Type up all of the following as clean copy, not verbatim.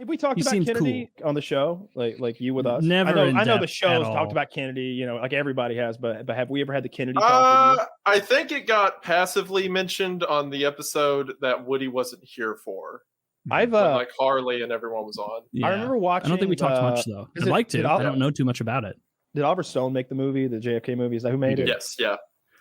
Have we talked about Kennedy on the show? Like you with us? Never. I know the show's talked about Kennedy, like everybody has, but have we ever had the Kennedy talk with you? I think it got passively mentioned on the episode that Woody wasn't here for. I've like Harley and everyone was on. Yeah. I remember watching. I don't think we talked much though. I'd like to. I don't know too much about it. Did Oliver Stone make the movie, the JFK movie? Is that who made it? Yes, yeah.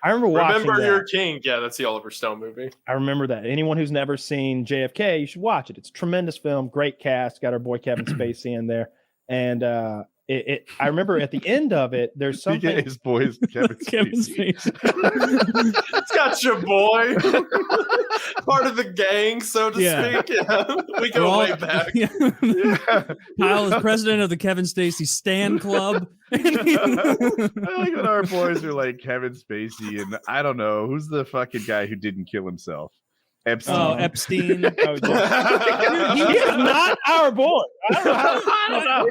I remember watching Remember that. Your King. Yeah, that's the Oliver Stone movie. I remember that. Anyone who's never seen JFK, you should watch it. It's a tremendous film, great cast. Got our boy Kevin Spacey in there, and I remember at the end of it, there's something. His boys, Kevin Spacey. It's got your boy, part of the gang, so to speak. Yeah. We go way back. Yeah. Kyle is president of the Kevin Spacey Stan Club. I like when our boys are like Kevin Spacey, and I don't know who's the fucking guy who didn't kill himself. Epstein. Oh, Epstein. Dude, he is not our boy. I don't know.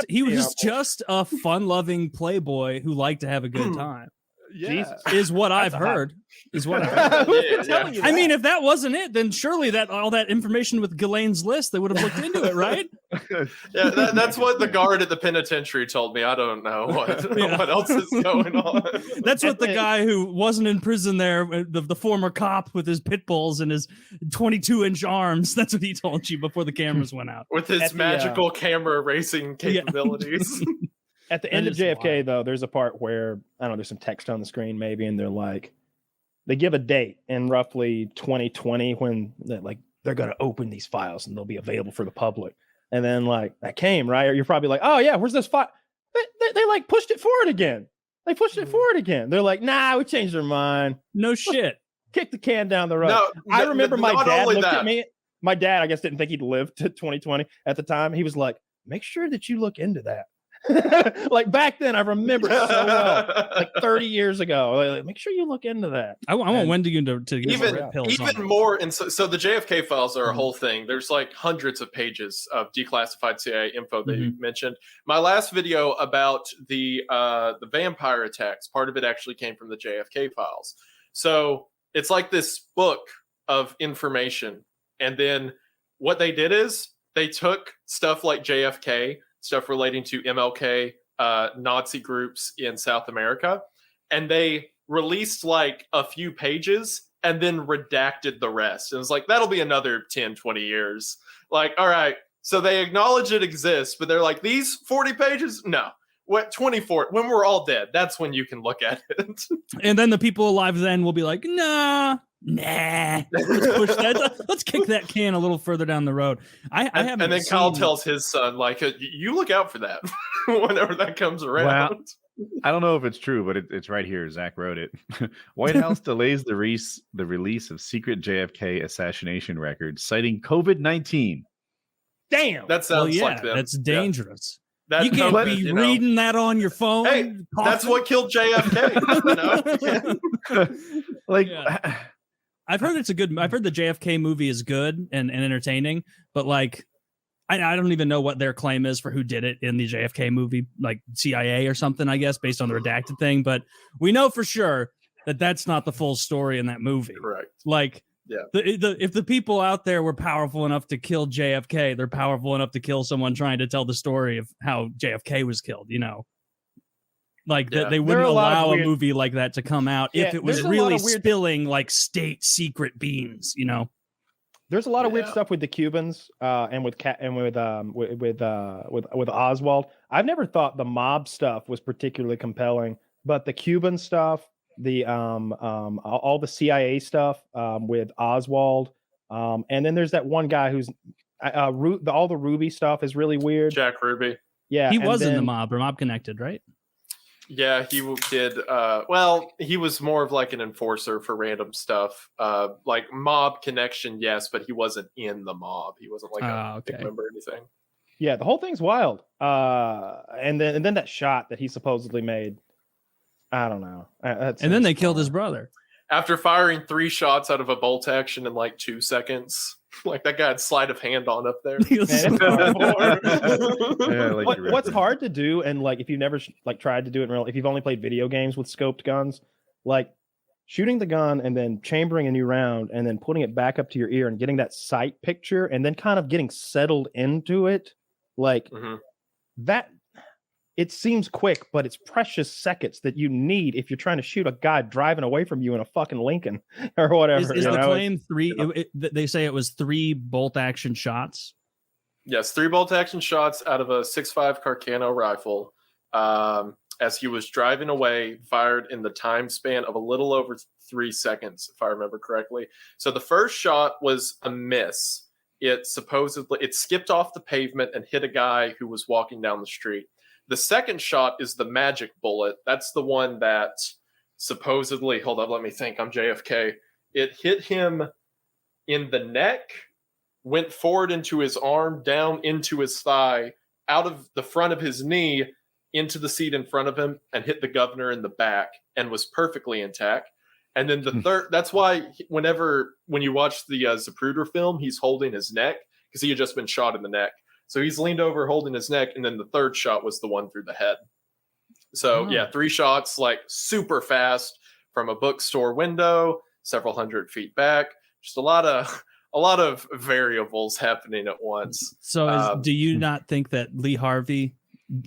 He was just a fun-loving playboy who liked to have a good time. Yeah. Is what I've heard. Is what I've heard. I mean, if that wasn't it, then surely all that information with Ghislaine's list, they would have looked into it, right? Yeah, that's what the guard at the penitentiary told me. I don't know what else is going on. That's what the guy who wasn't in prison there, the former cop with his pit bulls and his 22-inch arms, that's what he told you before the cameras went out. With his magical camera racing capabilities. At the end of JFK, though, there's a part where, I don't know, there's some text on the screen maybe, and they're like, they give a date in roughly 2020 when they're going to open these files and they'll be available for the public. And then that came, right? Or you're probably like, oh yeah, where's this file? They like pushed it forward again. They pushed it forward again. They're like, nah, we changed our mind. No shit. Kick the can down the road. No, I remember my dad looked at me. My dad, I guess, didn't think he'd live to 2020 at the time. He was like, make sure that you look into that. Like back then, I remember it so well. Like 30 years ago. Like, make sure you look into that. I want Wendigoon to get even pills even more. And so the JFK files are a whole thing. There's like hundreds of pages of declassified CIA info that you mentioned. My last video about the vampire attacks, part of it actually came from the JFK files. So it's like this book of information, and then what they did is they took stuff like JFK, stuff relating to MLK, Nazi groups in South America, and they released like a few pages and then redacted the rest. And it's like, that'll be another 10, 20 years. Like, all right, so they acknowledge it exists, but they're like, these 40 pages? No. What, 24? When we're all dead, that's when you can look at it. And then the people alive then will be like, nah. Let's push that. Let's kick that can a little further down the road. I haven't. And then Kyle tells his son, like, you look out for that whenever that comes around. Well, I don't know if it's true, but it's right here. Zach wrote it. White House delays the release of secret JFK assassination records, citing COVID-19. Damn, that sounds like them. That's dangerous. That you can't be reading that on your phone. Hey, that's what killed JFK. Like. Yeah. I've heard the JFK movie is good and entertaining, but like, I don't even know what their claim is for who did it in the JFK movie, like CIA or something, I guess, based on the redacted thing. But we know for sure that that's not the full story in that movie. Correct. Like, yeah, if the people out there were powerful enough to kill JFK, they're powerful enough to kill someone trying to tell the story of how JFK was killed, you know? Like they wouldn't allow a movie like that to come out if it was really spilling like state secret beans, you know. There's a lot of weird stuff with the Cubans and with Oswald. I've never thought the mob stuff was particularly compelling, but the Cuban stuff, the all the CIA stuff with Oswald, and then there's that one guy who's all the Ruby stuff is really weird. Jack Ruby. Yeah, he was in the mob or mob connected, right? Yeah, he did. Well, he was more of like an enforcer for random stuff, like mob connection, yes, but he wasn't in the mob. He wasn't like a big member or anything. Yeah, the whole thing's wild. And then that shot that he supposedly made, I don't know. And then they killed his brother after firing 3 shots out of a bolt action in like 2 seconds. Like that guy had sleight of hand on up there. What's hard to do, and like if you've never tried to do it in real, if you've only played video games with scoped guns, like shooting the gun and then chambering a new round and then putting it back up to your ear and getting that sight picture and then kind of getting settled into it, like that. It seems quick, but it's precious seconds that you need if you're trying to shoot a guy driving away from you in a fucking Lincoln or whatever. Is the claim three? They say it was 3 bolt action shots. Yes, 3 bolt action shots out of a 6.5 Carcano rifle. As he was driving away, fired in the time span of a little over 3 seconds, if I remember correctly. So the first shot was a miss. It skipped off the pavement and hit a guy who was walking down the street. The second shot is the magic bullet. That's the one that supposedly, hold on, let me think. I'm JFK. It hit him in the neck, went forward into his arm, down into his thigh, out of the front of his knee, into the seat in front of him, and hit the governor in the back, and was perfectly intact. And then the third, that's why when you watch the Zapruder film, he's holding his neck because he had just been shot in the neck. So he's leaned over holding his neck, and then the third shot was the one through the head. So yeah, 3 shots, like super fast from a bookstore window, several hundred feet back. Just a lot of variables happening at once. So do you not think that Lee Harvey,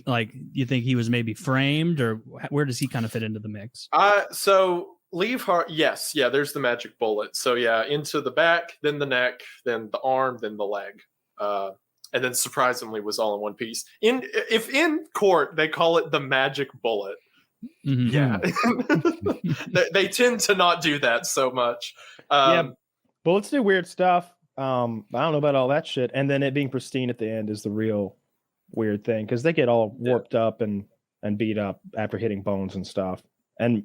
like, you think he was maybe framed, or where does he kind of fit into the mix? So yes, yeah, there's the magic bullet. So yeah, into the back, then the neck, then the arm, then the leg. And then surprisingly was all in one piece. If in court they call it the magic bullet. Yeah. they tend to not do that so much. Yeah, bullets do weird stuff. I don't know about all that shit. And then it being pristine at the end is the real weird thing, because they get all warped up and beat up after hitting bones and stuff. And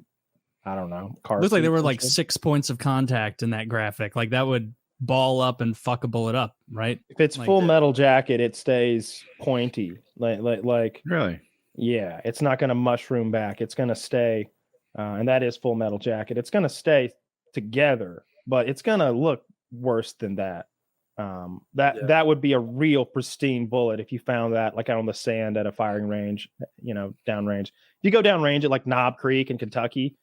I don't know. Looks like there were like 6 points of contact in that graphic. Like that would ball up and fuck a bullet up, right? If it's like full metal jacket, it stays pointy. Like really? Yeah, it's not going to mushroom back. It's going to stay, and that is full metal jacket. It's going to stay together, but it's going to look worse than that. That would be a real pristine bullet if you found that like out on the sand at a firing range, downrange. If you go downrange at like Knob Creek in Kentucky,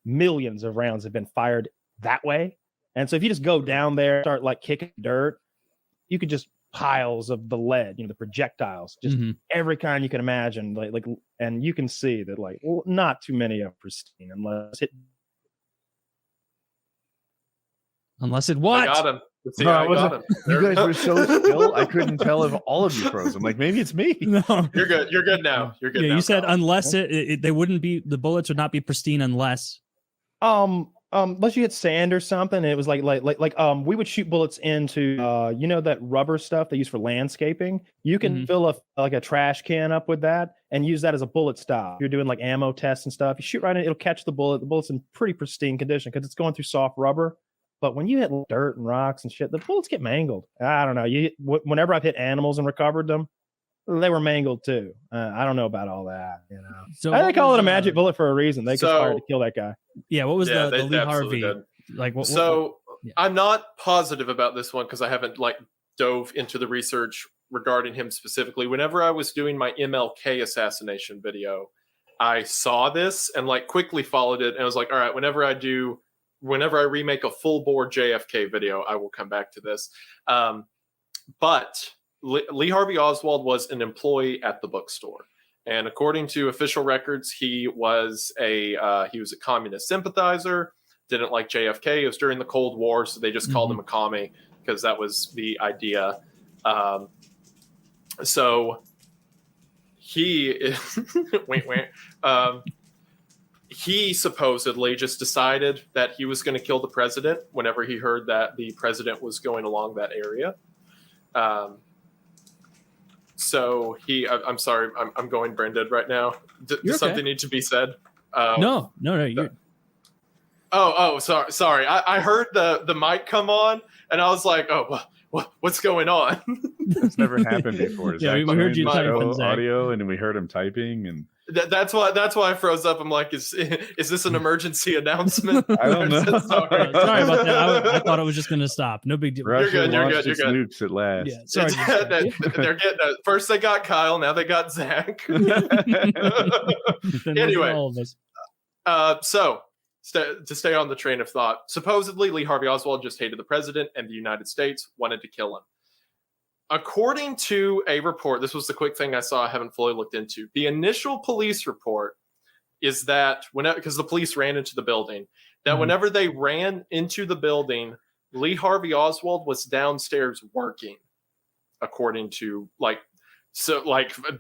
millions of rounds have been fired that way. And so if you just go down there, start like kicking dirt, you could just piles of the lead, the projectiles, just every kind you can imagine. Like, and you can see that not too many are pristine unless it what? I got him. See, no, I got him. You guys were so still, I couldn't tell if all of you froze. I'm like, maybe it's me. No, you're good. You're good now. You're good. Yeah, now, you said Kyle. unless they wouldn't be, the bullets would not be pristine unless. Unless you hit sand or something. It was like we would shoot bullets into that rubber stuff they use for landscaping. You can fill a trash can up with that and use that as a bullet stop. You're doing like ammo tests and stuff. You shoot right in, it'll catch the bullet. The bullet's in pretty pristine condition because it's going through soft rubber. But when you hit dirt and rocks and shit, the bullets get mangled. I don't know. Whenever I've hit animals and recovered them, they were mangled too. I don't know about all that. So they call it a magic bullet for a reason. They conspired to kill that guy. Yeah. What was the Lee Harvey? Did. Like what? Yeah. I'm not positive about this one because I haven't dove into the research regarding him specifically. Whenever I was doing my MLK assassination video, I saw this and quickly followed it and I was like, all right, whenever I remake a full bore JFK video, I will come back to this. But Lee Harvey Oswald was an employee at the bookstore. And according to official records, he was a communist sympathizer, didn't like JFK. It was during the Cold War, so they just called him a commie because that was the idea. So he he supposedly just decided that he was going to kill the president whenever he heard that the president was going along that area. So I'm sorry, I'm going brain dead right now. Does something need to be said? No. You're... Sorry. I heard the mic come on, and I was like, what's going on? It's never happened before. Yeah, we heard you typing audio, and we heard him typing, and that's why I froze up. I'm like, is this an emergency announcent? I don't know. Sorry about that. I thought it was just going to stop. No big deal. You're good. Nukes at last. Yeah, sorry. They're getting first they got Kyle, now they got Zach. Anyway, all of us. So to stay on the train of thought, supposedly Lee Harvey Oswald just hated the president and the United States, wanted to kill him. According to a report, this was the quick thing I saw, I haven't fully looked into. The initial police report is that because the police ran into the building, that whenever they ran into the building, Lee Harvey Oswald was downstairs working, according to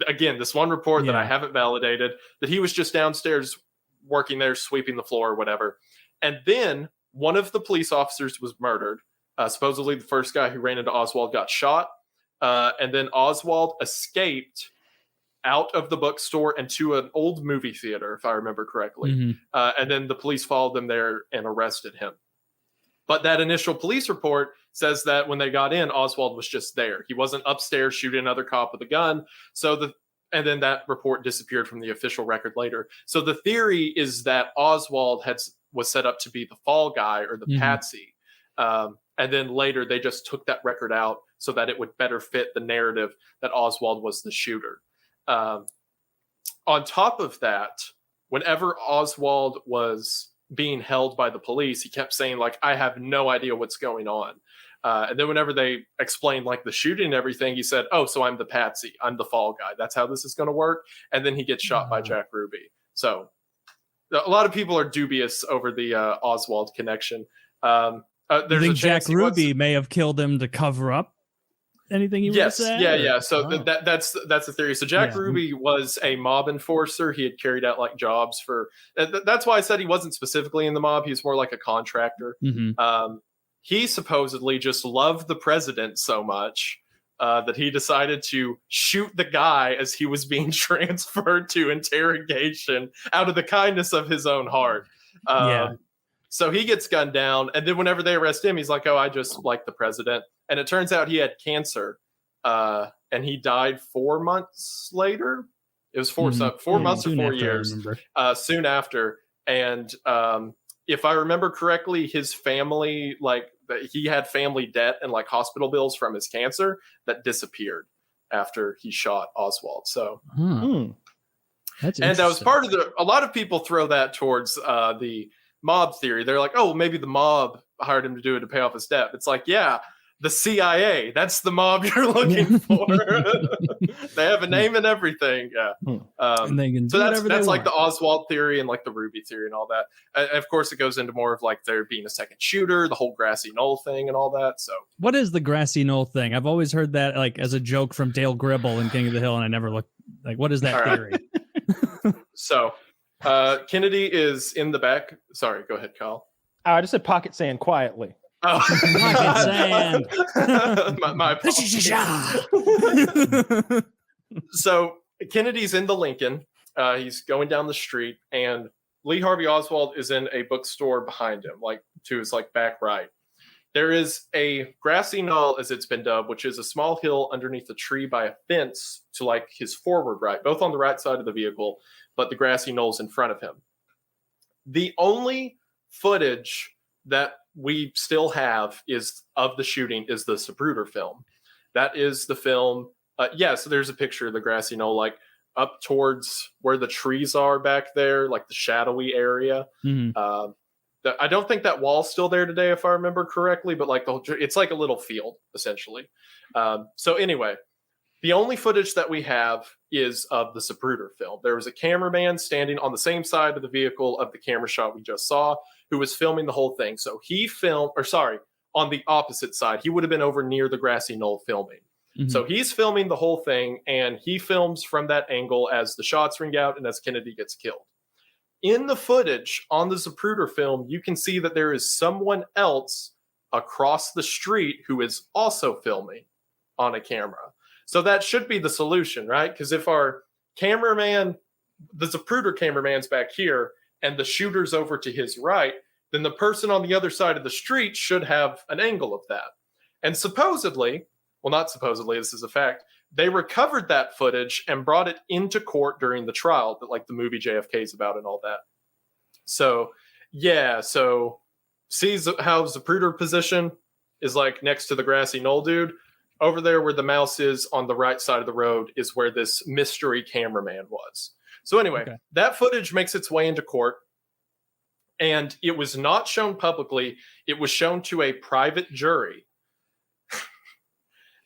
again, this one report that I haven't validated, that he was just downstairs working there, sweeping the floor or whatever. And then one of the police officers was murdered. Supposedly the first guy who ran into Oswald got shot. And then Oswald escaped out of the bookstore and to an old movie theater, if I remember correctly. And then the police followed them there and arrested him. But that initial police report says that when they got in, Oswald was just there. He wasn't upstairs shooting another cop with a gun. And then that report disappeared from the official record later. So the theory is that Oswald was set up to be the fall guy or the patsy. And then later they just took that record out so that it would better fit the narrative that Oswald was the shooter. On top of that, whenever Oswald was being held by the police, he kept saying, like, I have no idea what's going on. And then whenever they explained like the shooting and everything, he said, oh, so I'm the patsy. I'm the fall guy. That's how this is going to work. And then he gets shot by Jack Ruby. So a lot of people are dubious over the Oswald connection. There's a think Jack Ruby may have killed him to cover up anything he would have said? Yeah. So that's the theory. So Jack Ruby was a mob enforcer. He had carried out like jobs for. That's why I said he wasn't specifically in the mob. He was more like a contractor. He supposedly just loved the president so much that he decided to shoot the guy as he was being transferred to interrogation out of the kindness of his own heart. So he gets gunned down, and then whenever they arrest him, he's like, oh, I just like the president. And it turns out he had cancer, and he died 4 months later. It was 4 months or 4 years soon after. And if I remember correctly, his family, he had family debt and like hospital bills from his cancer that disappeared after he shot Oswald. So, That's and that was part of a lot of people throw that towards the mob theory. They're like, oh, maybe the mob hired him to do it to pay off his debt. It's like, yeah, the CIA, that's the mob you're looking for. They have a name and everything. And they can so that's like the Oswald theory and like the Ruby theory and all that. Of course, it goes into more of like there being a second shooter, the whole Grassy Knoll thing and all that. So what is the Grassy Knoll thing? I've always heard that like as a joke from Dale Gribble in King of the Hill, and I never looked like, what is that theory? So Kennedy is in the back. Sorry, go ahead, Kyle. I just said pocket sand quietly. Oh, pocket sand. my apologies. So Kennedy's in the Lincoln. He's going down the street, and Lee Harvey Oswald is in a bookstore behind him, like to his like back right. There is a Grassy Knoll, as it's been dubbed, which is a small hill underneath a tree by a fence to like his forward right, both on the right side of the vehicle, but the Grassy Knoll's in front of him. The only footage that we still have is of the shooting is the Zapruder film. That is the film. So there's a picture of the Grassy Knoll, like up towards where the trees are back there, like the shadowy area. I don't think that wall's still there today, if I remember correctly, but like it's like a little field essentially. So anyway, the only footage that we have is of the Zapruder film. There was a cameraman standing on the same side of the vehicle of the camera shot we just saw, who was filming the whole thing. So he on the opposite side, he would have been over near the Grassy Knoll filming. So he's filming the whole thing, and he films from that angle as the shots ring out and as Kennedy gets killed. In the footage on the Zapruder film, you can see that there is someone else across the street who is also filming on a camera. So that should be the solution, right? Because if our cameraman, the Zapruder cameraman's back here, and the shooter's over to his right, then the person on the other side of the street should have an angle of that. And supposedly, well, not supposedly, this is a fact, they recovered that footage and brought it into court during the trial that like the movie JFK is about and all that. So, see how Zapruder position is like next to the Grassy Knoll dude? Over there where the mouse is on the right side of the road is where this mystery cameraman was. So anyway, that footage makes its way into court. And it was not shown publicly. It was shown to a private jury.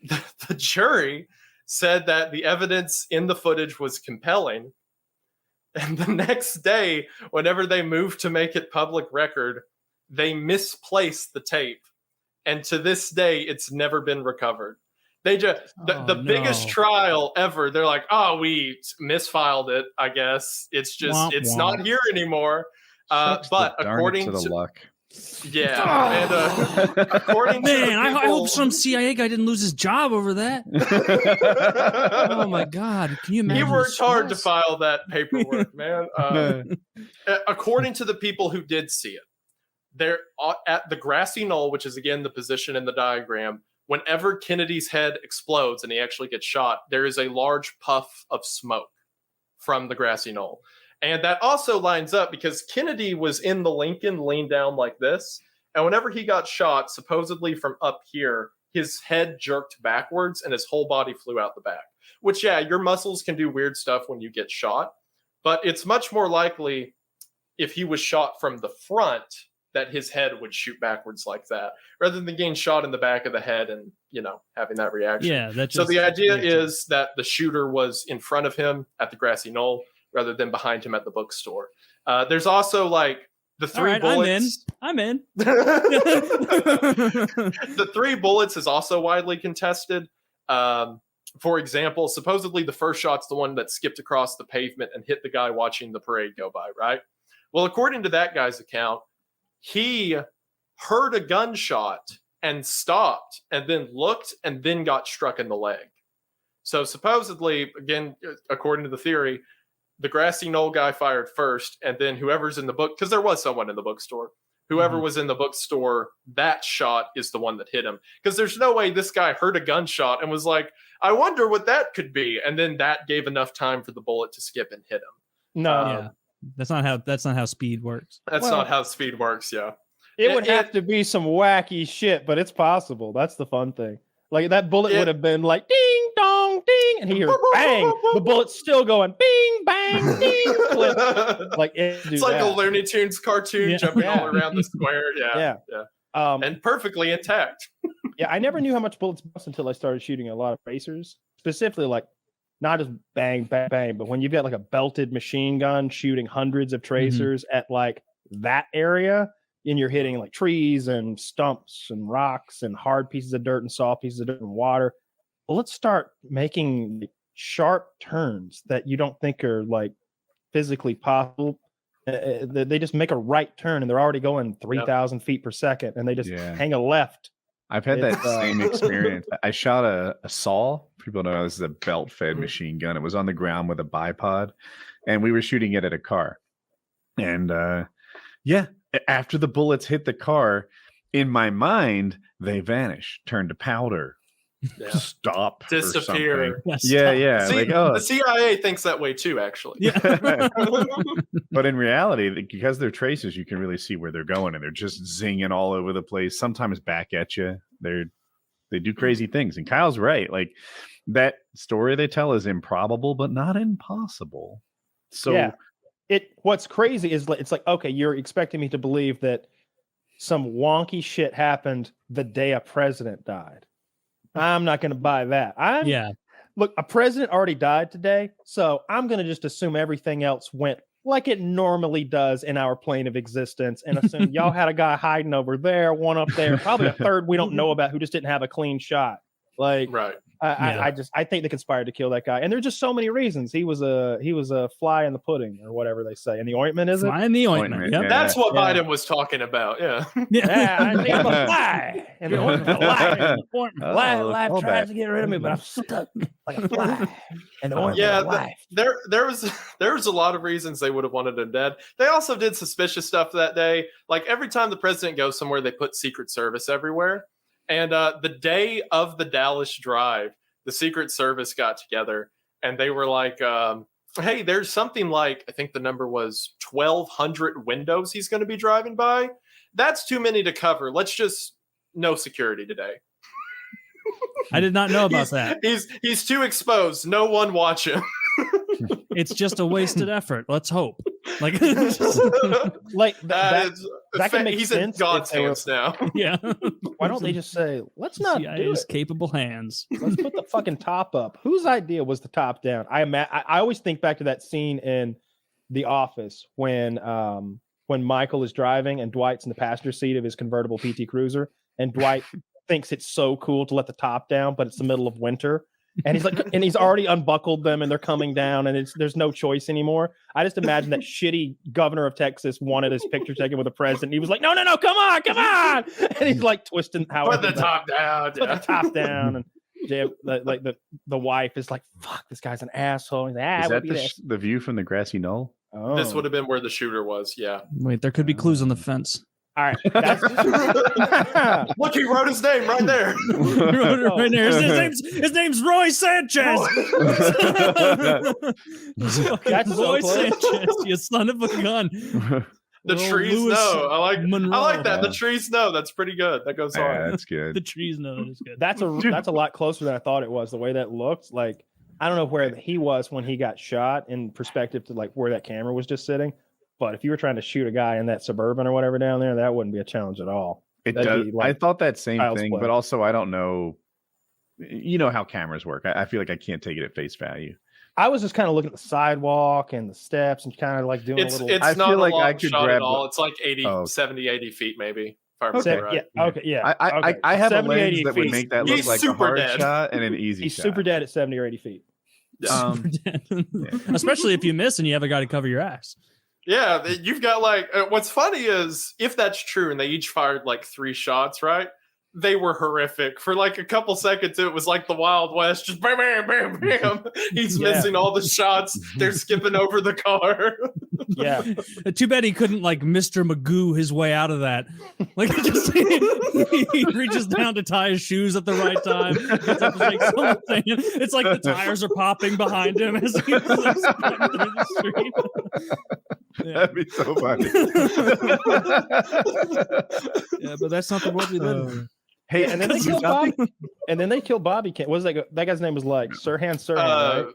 The jury said that the evidence in the footage was compelling. And the next day, whenever they moved to make it public record, they misplaced the tape. And to this day, it's never been recovered. They just the biggest trial ever. They're like, oh, we misfiled it. I guess it's just not here anymore. But according to the luck, and according to I hope some CIA guy didn't lose his job over that. Oh my God! Can you imagine? He worked hard to file that paperwork, man. According to the people who did see it, they're at the Grassy Knoll, which is again the position in the diagram. Whenever Kennedy's head explodes and he actually gets shot, there is a large puff of smoke from the Grassy Knoll. And that also lines up because Kennedy was in the Lincoln leaned down like this. And whenever he got shot, supposedly from up here, his head jerked backwards and his whole body flew out the back. Which, yeah, your muscles can do weird stuff when you get shot. But it's much more likely if he was shot from the front that his head would shoot backwards like that, rather than getting shot in the back of the head and, having that reaction. Yeah. So the idea is that the shooter was in front of him at the Grassy Knoll rather than behind him at the bookstore. There's also the three bullets. I'm in. The 3 bullets is also widely contested. For example, supposedly the first shot's the one that skipped across the pavement and hit the guy watching the parade go by, right? Well, according to that guy's account, he heard a gunshot and stopped and then looked and then got struck in the leg. So supposedly, again, according to the theory, the Grassy Knoll guy fired first, and then whoever's in the book, because there was someone in the bookstore, whoever was in the bookstore, that shot is the one that hit him. Because there's no way this guy heard a gunshot and was like, I wonder what that could be. And then that gave enough time for the bullet to skip and hit him. No. That's not how speed works. That's not how speed works, yeah. It would have to be some wacky shit, but it's possible. That's the fun thing. Like that bullet would have been like ding dong ding, and he hears bang. The bullet's still going bing bang ding. Like it's like a Looney Tunes cartoon jumping all around the square. Yeah. And perfectly intact. I never knew how much bullets bust until I started shooting a lot of tracers, specifically like not just bang bang bang, but when you've got like a belted machine gun shooting hundreds of tracers at like that area. And you're hitting like trees and stumps and rocks and hard pieces of dirt and soft pieces of dirt and water. Well, let's start making sharp turns that you don't think are like physically possible. They just make a right turn and they're already going 3,000 feet per second and they just hang a left. I've had that same experience. I shot a saw. People know this is a belt-fed machine gun. It was on the ground with a bipod, and we were shooting it at a car. And after the bullets hit the car, in my mind, they vanish, turn to powder, stop, disappear. Yeah. See, the CIA thinks that way too, actually. But in reality, because they're tracers, you can really see where they're going, and they're just zinging all over the place. Sometimes back at you. They do crazy things. And Kyle's right. Like that story they tell is improbable, but not impossible. So. What's crazy is it's like, okay, you're expecting me to believe that some wonky shit happened the day a president died. I'm not going to buy that. Look, a president already died today, so I'm going to just assume everything else went like it normally does in our plane of existence and assume y'all had a guy hiding over there, one up there, probably a third we don't know about who just didn't have a clean shot. Like, right. I think they conspired to kill that guy, and there's just so many reasons. He was a fly in the pudding, or whatever they say. In the ointment, is it? Fly in the ointment. Yep. That's what Biden was talking about. Yeah. I think I'm a fly. And the ointment, life tries to get rid of me, but I'm stuck like a fly. And the ointment, life. There was a lot of reasons they would have wanted him dead. They also did suspicious stuff that day. Like every time the president goes somewhere, they put Secret Service everywhere. And the day of the Dallas drive, the Secret Service got together and they were like, hey, there's something like, I think the number was 1,200 windows he's going to be driving by. That's too many to cover. Let's just no security today. I did not know about that. He's too exposed. No one watch him. It's just a wasted effort. Let's hope. Like, Like that can make he's in sense God's if they were- hands now. yeah. why don't they just say, let's not do CIA's it? capable hands. Let's put the fucking top up. Whose idea was the top down? I always think back to that scene in The Office when Michael is driving and Dwight's in the passenger seat of his convertible PT Cruiser, and Dwight thinks it's so cool to let the top down, but it's the middle of winter. And he's like, and he's already unbuckled them, and they're coming down, and there's no choice anymore. I just imagine that shitty governor of Texas wanted his picture taken with the president. He was like, no, come on, and he's like twisting how Put the top down. put the top down, and the wife is like, fuck, this guy's an asshole. He's like, Is that the view from the grassy knoll? Oh. This would have been where the shooter was. Yeah. Wait, there could be clues on the fence. All right. That's... Look, he wrote his name right there. Right there. His name's Roy Sanchez. That's so Roy close. Sanchez, you son of a gun. The Little trees Louis know. I like Monroe. that. The trees know. That's pretty good. That goes Yeah, hard. that's good. The trees know that is good. That's a lot closer than I thought it was. The way that looks, like I don't know where he was when he got shot in perspective to like where that camera was just sitting. But if you were trying to shoot a guy in that Suburban or whatever down there, that wouldn't be a challenge at all. It That'd does. be like I thought that same child's thing, play. but also I don't know. You know how cameras work. I feel like I can't take it at face value. I was just kind of looking at the sidewalk and the steps and kind of like doing It's a little. I not feel a like I long could shot grab at all. It's like 80, Oh. 70, 80 feet maybe. If I remember Okay, right. yeah, okay, yeah. I have a 70, lens 80 that would feet. make that look He's like a super hard dead. shot and an easy He's shot. super dead at 70 or 80 feet. Super dead. Especially if you miss and you have a guy to cover your ass. Yeah, you've got like what's funny is if that's true and they each fired like 3 shots, right? They were horrific. For like a couple seconds, it was like the Wild West, just bam, bam, bam, bam. He's Yeah. missing all the shots. They're skipping over the car. Yeah. Too bad he couldn't like Mr. Magoo his way out of that. Like he reaches down to tie his shoes at the right time. Gets up to shake something. It's like the tires are popping behind him as he's like, sprinting through the street. Yeah. That'd be so funny. Yeah, but that's not the world we live in. Hey, And then they killed Bobby. And then they killed Bobby. What was that guy's name? Was like Sirhan, right?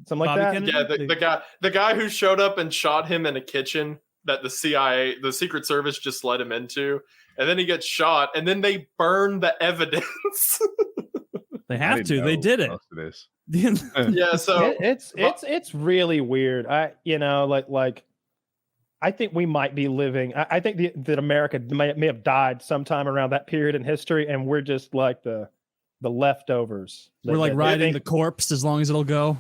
Something like Bobby that. Kennedy? Yeah, the guy who showed up and shot him in a kitchen that the CIA, the Secret Service, just let him into, and then he gets shot, and then they burn the evidence. They I have didn't to. They know did it. most of this. Yeah, so It's really weird. I think we might be living. I think that America may have died sometime around that period in history, and we're just like the leftovers. We're like riding the corpse as long as it'll go.